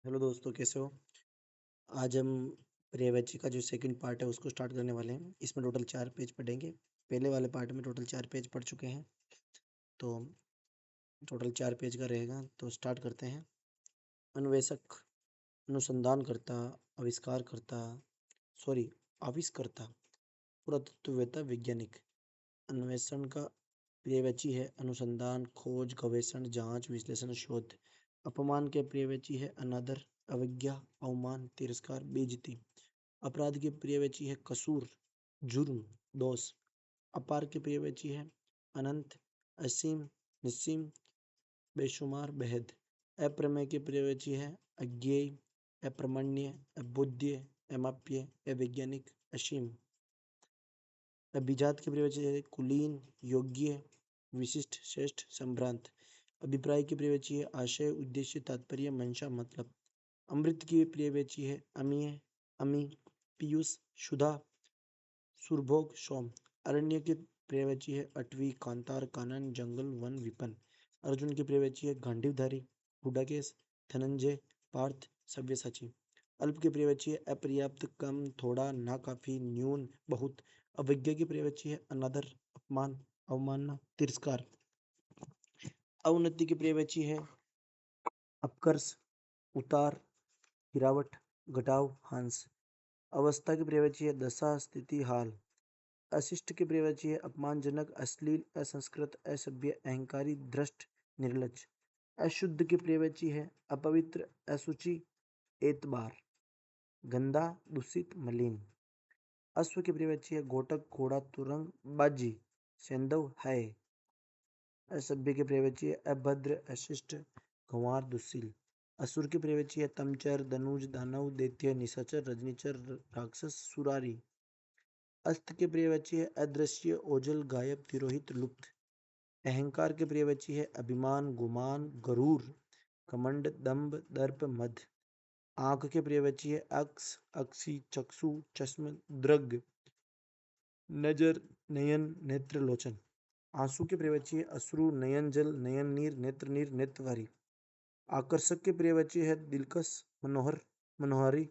Hello दोस्तों, कैसे हो? आज हम पर्यायवाची का जो सेकंड पार्ट है उसको स्टार्ट करने वाले हैं। इसमें टोटल 4 पेज पढ़ेंगे। पहले वाले पार्ट में टोटल 4 पेज पढ़ चुके हैं, तो टोटल 4 पेज का रहेगा। तो स्टार्ट करते हैं। अन्वेषक, अनुसंधानकर्ता, आविष्कारकर्ता, आविष्कर्ता, पुरातत्ववेत्ता, वैज्ञानिक। अन्वेषण का पर्यायवाची है अनुसंधान, खोज, गवेषण, जांच, विश्लेषण, शोध। अपमान के पर्यायवाची है अनादर, अवज्ञा, अवमान, तिरस्कार, बेइज्जती। अपराध की पर्यायवाची है कसूर, जुर्म, दोष। अपार की पर्यायवाची है अनंत, असीम, निस्सीम, बेशुमार, बेहद। अप्रमेय की पर्यायवाची है अज्ञेय, अप्रमाण्य, अबोध्य, अमाप्य, अवैज्ञानिक, असीम। अभिजात की पर्यायवाची है कुलीन, योग्य, विशिष्ट, श्रेष्ठ, संभ्रांत। अभिप्राय की पर्यायवाची है आशय, उद्देश्य, तात्पर्य, मंशा, मतलब। अमृत की पर्यायवाची है अमीय, अमी, पीयूष, सुधा, सुरभोग, सोम। अरण्य की पर्यायवाची है अटवी, कांतार, कानन, जंगल, वन, विपन। अर्जुन की पर्यायवाची है गांडीवधारी, गुडाकेश, धनंजय, पार्थ, सव्यसाची। अल्प की पर्यायवाची है अपर्याप्त, कम, थोड़ा, नाकाफी, न्यून, बहुत। अवज्ञा की पर्यायवाची है अनादर, अपमान, अवमानना, तिरस्कार। अवनति की पर्यायवाची है अपकर्ष, उतार, गिरावट, घटाव, ह्रास। अवस्था की पर्यायवाची है दशा, स्थिति, हाल। अशिष्ट की पर्यायवाची है अपमानजनक, अश्लील, असंस्कृत, असभ्य, अहंकारी, भ्रष्ट, निर्लज्ज। अशुद्ध की पर्यायवाची है अपवित्र, अशुचि, एतबार, गंदा, दूषित, मलिन। अश्व की पर्यायवाची है घोटक, घोड़ा, तुरंग, बाजी, सेंधव, है। असभ्य की पर्यायवाची है अभद्र, अशिष्ट, गंवार, दुस्सील। असुर की पर्यायवाची है तमचर, धनुज, दानव, दैत्य, निशाचर, रजनीचर, राक्षस, सुरारी। अस्त की पर्यायवाची है अदृश्य, ओझल, गायब, तिरोहित, लुप्त। अहंकार की पर्यायवाची है अभिमान, गुमान, गरूर, घमंड, दंभ, दर्प, मद। आंख की पर्यायवाची है अक्स, अक्षी, चक्षु, चश्म, दृग, नजर, नयन, नेत्र, लोचन। आंसू की पर्यायवाची है अश्रु, नयन जल, नयन नीर, नेत्र नीर, नेत्रधारी। आकर्षक की पर्यायवाची है दिलकश, मनोहर, मनोहारी,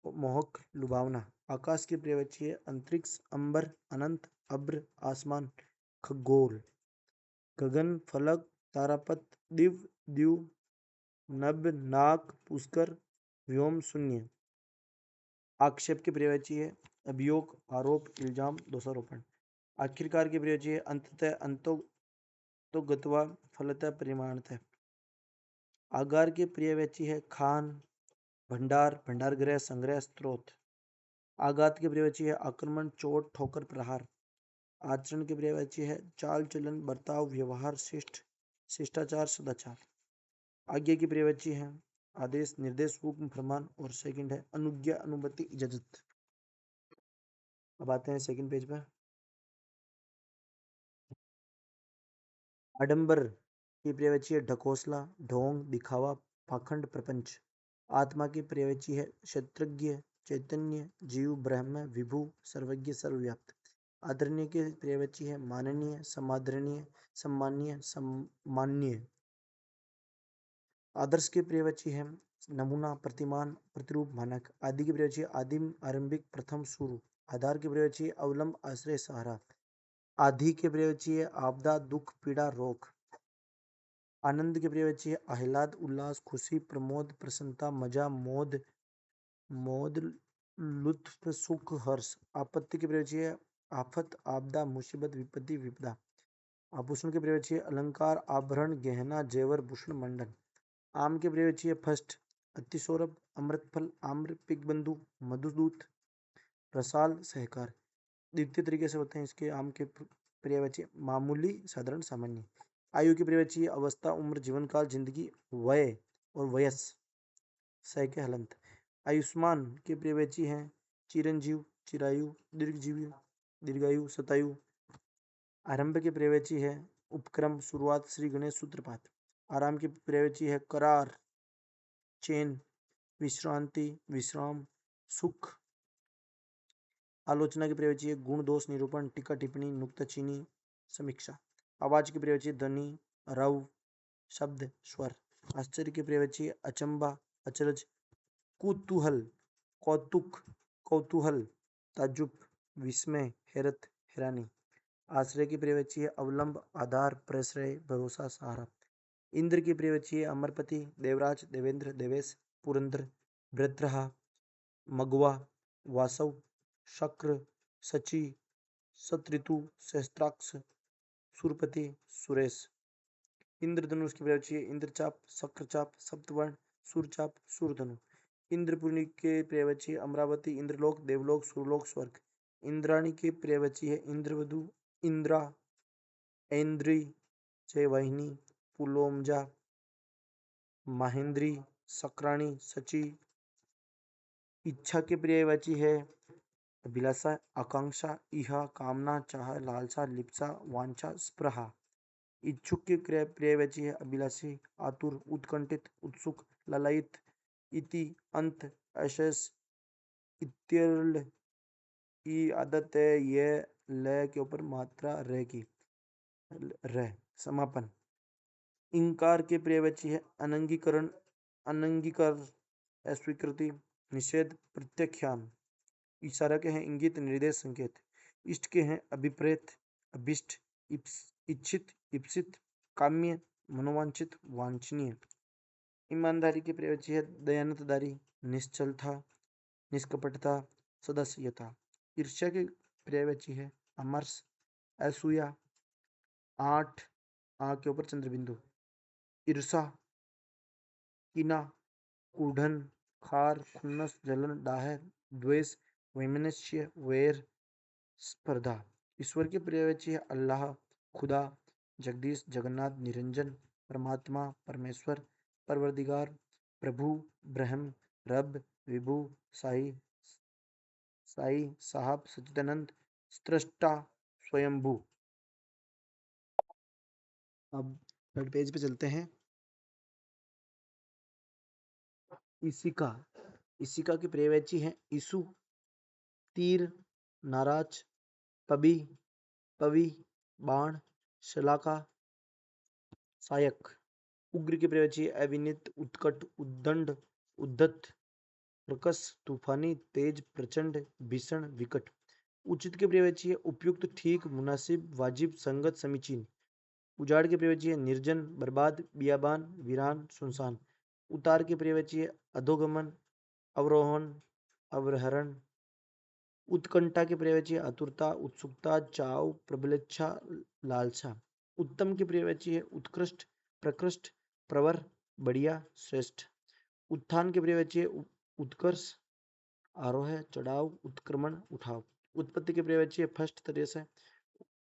मोहक, लुभावना। आकाश की पर्यायवाची है अंतरिक्ष, अंबर, अनंत, अब्र, आसमान, खगोल। गगन, फलक, तारापथ, दिव, द्यू, नभ, नाक, पुष्कर, व्योम, शून्य। आक्षेप की पर्यायवाची है अभियोग, आरोप, इल्जाम, दोषारोपण। आखिरकार की पर्यायवाची है अंततः, अंतो, तो गत्वा, फलतः, परिमाणतः। आगार की पर्यायवाची है खान, भंडार, भंडारगृह, संग्रह, स्त्रोत। आघात की पर्यायवाची है आक्रमण, चोट, ठोकर, प्रहार। आचरण की पर्यायवाची है चाल चलन, बर्ताव, व्यवहार, शिष्ट, शिष्टाचार, सदाचार। आज्ञा की पर्यायवाची है आदेश, निर्देश, हुक्म, फरमान। और सेकंड है अनुज्ञा, अनुमति, इजाजत। अब आते हैं सेकंड पेज पर। आडंबर की पर्यायवाची है ढकोसला, ढोंग, दिखावा, पाखंड, प्रपंच। आत्मा की पर्यायवाची है क्षत्रज्ञ, चैतन्य, जीव, ब्रह्म, विभु, सर्वज्ञ, सर्वव्याप्त। आदरणीय की पर्यायवाची है माननीय, समादरणीय, सम्मानीय, सम्मान्य। आदर्श की पर्यायवाची है नमूना, प्रतिमान, प्रतिरूप, मानक। आदि की पर्यायवाची है आदिम, आरंभिक, प्रथम, शुरू। आधार की पर्यायवाची है अवलंब, आश्रय, सहारा। आदि की पर्यायवाची है आपदा, दुख, पीड़ा, रोग। आनंद की पर्यायवाची है आह्लाद, उल्लास, खुशी, प्रमोद, प्रसन्नता, मजा, मोद, मोद, लुत्फ, सुख, हर्ष। आपत्ति की पर्यायवाची है आफत, आपदा, मुसीबत, विपत्ति, विपदा। आभूषण की पर्यायवाची है अलंकार, आभरण, गहना, जेवर, भूषण, मंडन। आम की पर्यायवाची है फस्ट, अतिसौरभ, अमृतफल, आम्र, पिगबंधु, मधुदूत, रसाल, सहकार। द्वितीय तरीके से होते हैं इसके आम के पर्यायवाची मामूली, साधारण, सामान्य। आयु की पर्यायवाची है अवस्था, उम्र, जीवन काल, जिंदगी, वय और वयस, सह के हलंत। आयुष्मान की पर्यायवाची है चिरंजीव, चिरायु, दीर्घजीवी, दीर्घायु, शतायु। आरंभ की पर्यायवाची है उपक्रम, शुरुआत, श्री गणेश, सूत्रपात। आराम की पर्यायवाची है करार, चैन, विश्रांति, विश्राम, सुख। आलोचना की पर्यायवाची है गुण, दोष, निरूपण, टीका, टिप्पणी, नुक्ताचीनी, समीक्षा। आवाज की पर्यायवाची ध्वनि, रव, शब्द, स्वर। आश्चर्य की पर्यायवाची है अचंबा, अचरज, कुतूहल, कौतुक, कौतूहल, ताज्जुब, विस्मय, हैरत, हैरानी। आश्रय की पर्यायवाची है अवलंब, आधार, प्रश्रय, भरोसा, सहारा। इंद्र की पर्यायवाची है अमरपति, देवराज, देवेंद्र, देवेश, पुरंदर, भृत्रहा, मगवा, वासव, शक्र, सची, सतऋतु, सहस्त्राक्ष, सुरपति, सुरेश। इंद्रधनुष की पर्यायवाची है इंद्रचाप, शक्रचाप, सप्तवर्ण, सूरचाप, सूरधनु। इंद्रपुरी के पर्यायवाची है अमरावती, इंद्रलोक, देवलोक, सुरलोक, स्वर्ग। इंद्राणी की पर्यायवाची है इंद्रवधु, इंद्रा, ऐन्द्री, जयवाहिनी, पुलोमजा, महेंद्री, सक्राणी, सची। इच्छा की पर्यायवाची है अभिलाषा, आकांक्षा, इहा, कामना, चाह, लालसा, लिप्सा, वांछा, स्पृहा। इच्छुक की पर्यायवाची है अभिलाषी, आतुर, उत्कंठित, उत्सुक, ललायित, इति, अंत, अशेष, इत्यर्ल। की आदत है ये ल के ऊपर मात्रा रह की, रह, समापन। इंकार के पर्यायवाची है अनंगीकरण, अनंगीकार, अस्वीकृति, निषेध, प्रत्याख्यान। इशारा के हैं इंगित, निर्देश, संकेत। इष्ट के हैं अभिप्रेत, अभिष्ट, इच्छित, इप्सित, काम्य, मनोवांछित, वांछनीय। ईमानदारी की पर्यायवाची है दयानतदारी, निश्चलता, निष्कपटता, सदास्यता। ईर्ष्या की पर्यायवाची है अमर्ष, असूया, आठ, आ के ऊपर चंद्रबिंदु, ईर्षा, कीना, कूढ़न, खार, खुन्नस, जलन, डाह, द्वेष, वैमनस्य, वैर, स्पर्धा। ईश्वर की पर्यायवाची है अल्लाह, खुदा, जगदीश, जगन्नाथ, निरंजन, परमात्मा, परमेश्वर, परवरदिगार, प्रभु, ब्रह्म, रब, विभु, साई, साई, साहब, सच्चिदानंद, स्रष्टा, स्वयंभू। अब थर्ड पेज पे चलते हैं। इसिका, इसिका की पर्यायवाची है ईसु, तीर, नाराज, पबी, पवि, बाण, शलाका, सायक। उग्र की पर्यायवाची है अविनित, उत्कट, उद्दंड, उद्धत, प्रकस, तूफानी, तेज, प्रचंड, भीषण, विकट। उचित की पर्यायवाची है उपयुक्त, ठीक, मुनासिब, वाजिब, संगत, समीचीन। उजाड़ की पर्यायवाची है निर्जन, बर्बाद, बियाबान, वीरान, सुनसान। उतार की पर्यायवाची है अधोगमन, अवरोहण, अवहरण। उत्कंठा की पर्यायवाची है आतुरता, उत्सुकता, चाव, प्रबलेच्छा, लालसा। उत्तम की पर्यायवाची है उत्कृष्ट, प्रकृष्ट, प्रवर, बढ़िया, श्रेष्ठ। उत्थान की पर्यायवाची है उत्कर्ष, आरोह, चढ़ाव, उत्क्रमण, उठाव। उत्पत्ति की पर्यायवाची है फर्स्ट तरह से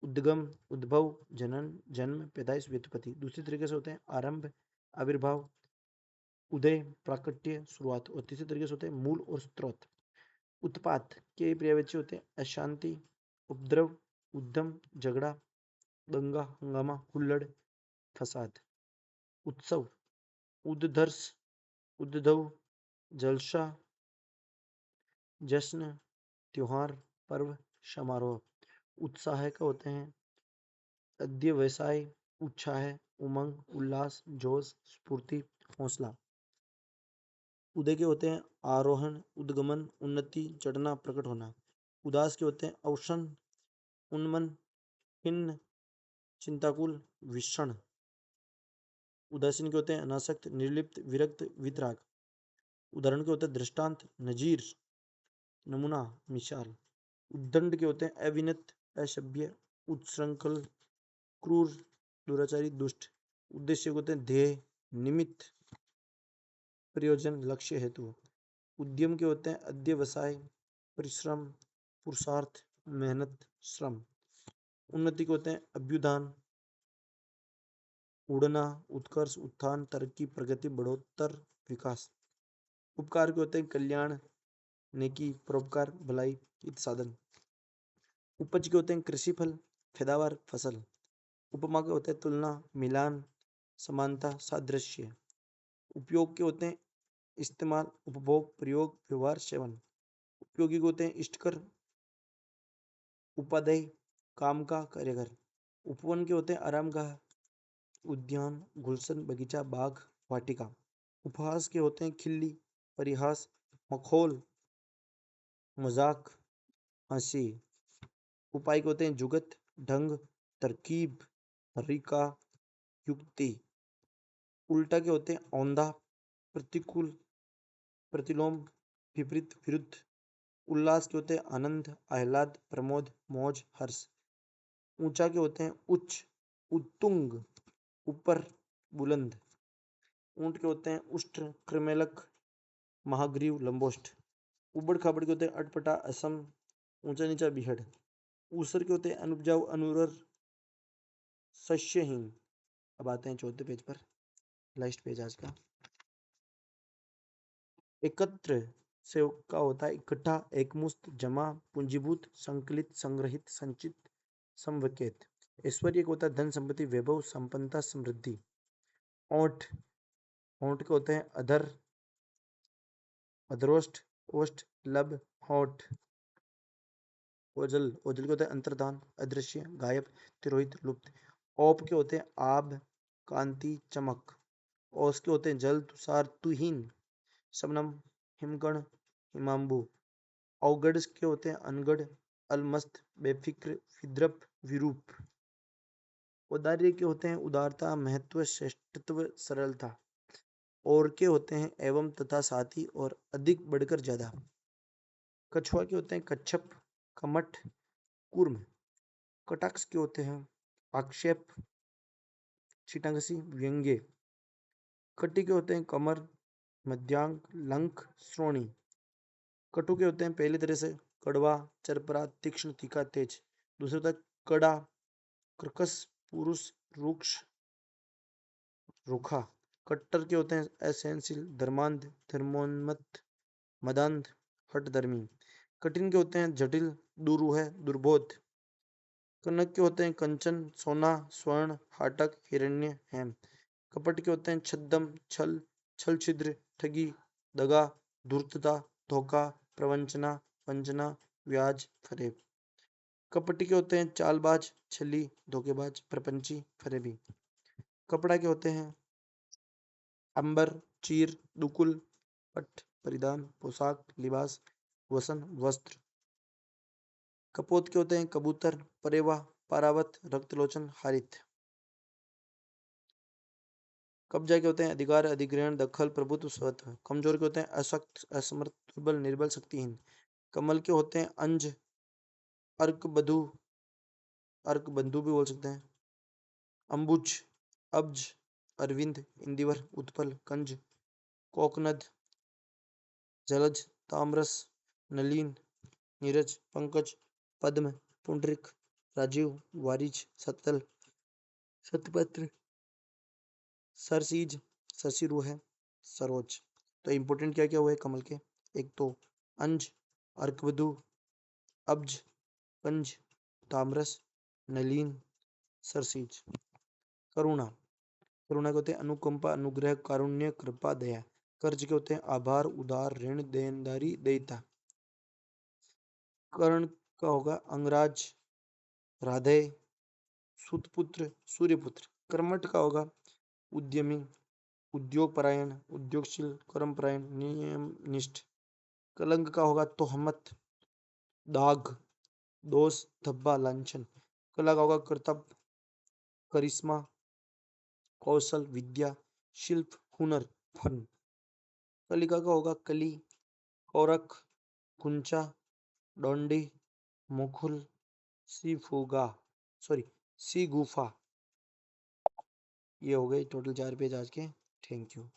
उद्गम, उद्भव, जनन, जन्म, पैदाइश, व्युत्पत्ति। दूसरी तरीके से होते हैं आरंभ, आविर्भाव, उदय, प्राकट्य, शुरुआत। और तीसरे तरीके से होते हैं मूल और स्रोत। उत्पात के पर्यायवाची होते हैं अशांति, उपद्रव, उद्यम, झगड़ा, दंगा, हंगामा, हुल्लड़, फसाद। उत्सव, उद्धर्ष, उद्धव, जलसा, जश्न, त्योहार, पर्व, समारोह। उत्साह का होते हैं अध्यवसाय, उत्साह, उमंग, उल्लास, जोश, स्फूर्ति, हौसला। उदय के होते हैं आरोहण, उद्गमन, उन्नति, चढ़ना, प्रकट होना। उदास के होते हैं अवसन, उन्मन, खिन्न, चिंताकुल, विषण। उदासीन के होते हैं अनासक्त, निर्लिप्त, विरक्त, वितराग। उदाहरण के होते हैं दृष्टांत, नजीर, नमूना, मिसाल। उद्दंड के होते हैं अविनत, असभ्य, उच्छृंखल, क्रूर, दुराचारी, दुष्ट। उद्देश्य के होते हैं ध्येय, निमित्त, प्रयोजन, लक्ष्य, हेतु। उद्यम के होते हैं अध्यवसाय, परिश्रम, पुरुषार्थ, मेहनत, श्रम। उन्नति के होते हैं अभ्युत्थान, उड़ना, उत्कर्ष, उत्थान, तरक्की, प्रगति, बढ़ोत्तर, विकास। उपकार के होते हैं कल्याण, नेकी, परोपकार, भलाई, हित साधन। उपज के होते हैं कृषि फल, पैदावार, फसल। उपमा के होते हैं तुलना, मिलान, समानता, सादृश्य। उपयोग के होते हैं इस्तेमाल, उपभोग, प्रयोग, व्यवहार, सेवन। उपयोगी के होते हैं इष्टकर, उपादेय, काम का, कार्यगर। उपवन के होते हैं आरामगाह, उद्यान, गुलशन, बगीचा, बाग, वाटिका। उपहास के होते हैं खिल्ली, परिहास, मखौल, मजाक, हंसी। उपाय के होते हैं जुगत, ढंग, तरकीब, तरीका, युक्ति। उल्टा के होते हैं औंधा, प्रतिकूल, प्रतिलोम, विपरीत, विरुद्ध। उल्लास के होते हैं आनंद, आह्लाद, प्रमोद, मौज, हर्ष। ऊंचा के होते हैं उच्च, उत्तुंग, ऊपर, बुलंद। ऊंट के होते हैं उष्ट्र, कृमेलक, महाग्रीव, लंबोष्ठ। उबड़ खाबड़ के होते हैं अटपटा, असम, ऊंचा नीचा, बिहड़। ऊसर के होते हैं अनुपजाऊ, अनुरर, शस्यहीन। अब आते हैं चौथे पेज पर, लास्ट पेज आज का। एकत्र से का होता है इकट्ठा, एकमुश्त, जमा, पूंजीभूत, संकलित, संग्रहित, संचित, समवकेत। ऐश्वर्य का होता है धन संपत्ति, वैभव, संपन्नता, समृद्धि। ओंठ, ओंठ के होते हैं अधर, अधरोष्ठ, ओष्ठ, लब, होठ। ओझल, ओझल के होते हैं अंतर्धान, अदृश्य, गायब, तिरोहित, लुप्त। औप के होते हैं आब, कांति, चमक। औस के होते हैं जल, तुषार, तुहीन, शबनम, हिमकण, हिमांबु। अवगढ़ के होते हैं अनगढ़, अलमस्त, बेफिक्र, विद्रप, विरूप। औदार्य के होते हैं उदारता, महत्व, श्रेष्ठत्व, सरलता। और के होते हैं एवं, तथा, साथी और अधिक, बढ़कर, ज्यादा। कछुआ के होते हैं कच्छप, कमठ, कूर्म। कटाक्ष के होते हैं आक्षेप, छिटांगसी, व्यंग्य। खट्टी के होते हैं कमर, मध्यांग, लंक, श्रोणी। कटु के होते हैं पहली तरह से कड़वा, चरपरा, तीक्ष्ण, तीखा, तेज। दूसरा होता है कड़ा, कर्कश, पुरुष, रुक्ष, रुखा। कट्टर के होते हैं असहनशील, धर्मांध, धर्मोन्मत्त, मदांध, हठधर्मी। कठिन के होते हैं जटिल, दुरूह, दुर्बोध। कनक के होते हैं कंचन, सोना, स्वर्ण, हाटक, हिरण्य, हेम। कपट के होते हैं छद्म, छल, छल छिद्र, ठगी, दगा, धूर्तता, धोखा, प्रवंचना, वंचना, व्याज, फरेब। कपटी के होते हैं चालबाज, छली, धोखेबाज, प्रपंची, फरेबी। कपड़ा के होते हैं अंबर, चीर, दुकुल, पट, परिधान, पोशाक, लिबास, वसन, वस्त्र। कपोत के होते हैं कबूतर, परेवा, पारावत, रक्तलोचन, हारित। कब्जा के होते हैं अधिकार, अधिग्रहण, दखल, प्रभुत्व, स्वत्व। कमजोर के होते हैं अशक्त, असमर्थ, दुर्बल, निर्बल, शक्तिहीन। कमल के होते हैं अंज, अर्क बधु, अर्क बंधु भी बोल सकते हैं, अंबुज, अब्ज, अरविंद, इंदिवर, उत्पल, कंज, कोकनद, जलज, ताम्रस, नलीन, नीरज, पंकज, पद्म, पुंडरिक, राजीव, वारिज, सत्तल, सतपत्र, सरसीज, शशिरु है, सरोज। तो इंपोर्टेंट क्या क्या हुआ है कमल के? एक तो अंज, अर्कवधु, अब्ज, कंज, ताम्रस, नलीन, सरसीज। करुणा, करुणा के होते हैं अनुकंपा, अनुग्रह, कारुण्य, कृपा, दया। कर्ज के होते हैं आभार, उदार, ऋण, देनदारी, देयता। कर्ण का होगा अंगराज, राधेय, सुतपुत्र, सूर्यपुत्र। कर्मठ का होगा उद्यमी, उद्योग परायण, उद्योगशील, कर्मपरायण, नियम निष्ठ। कलंक का होगा तोहमत, दाग, दोष, धब्बा, लांछन। कला का होगा कर्तव्य, करिश्मा, कौशल, विद्या, शिल्प, हुनर, फन। कलिका का होगा कली, कौरख, कुंचा, डोंडी, मुकुल, सी फूगा, सॉरी, सी गुफा। ये हो गए टोटल 4 पेज आज के। Thank you.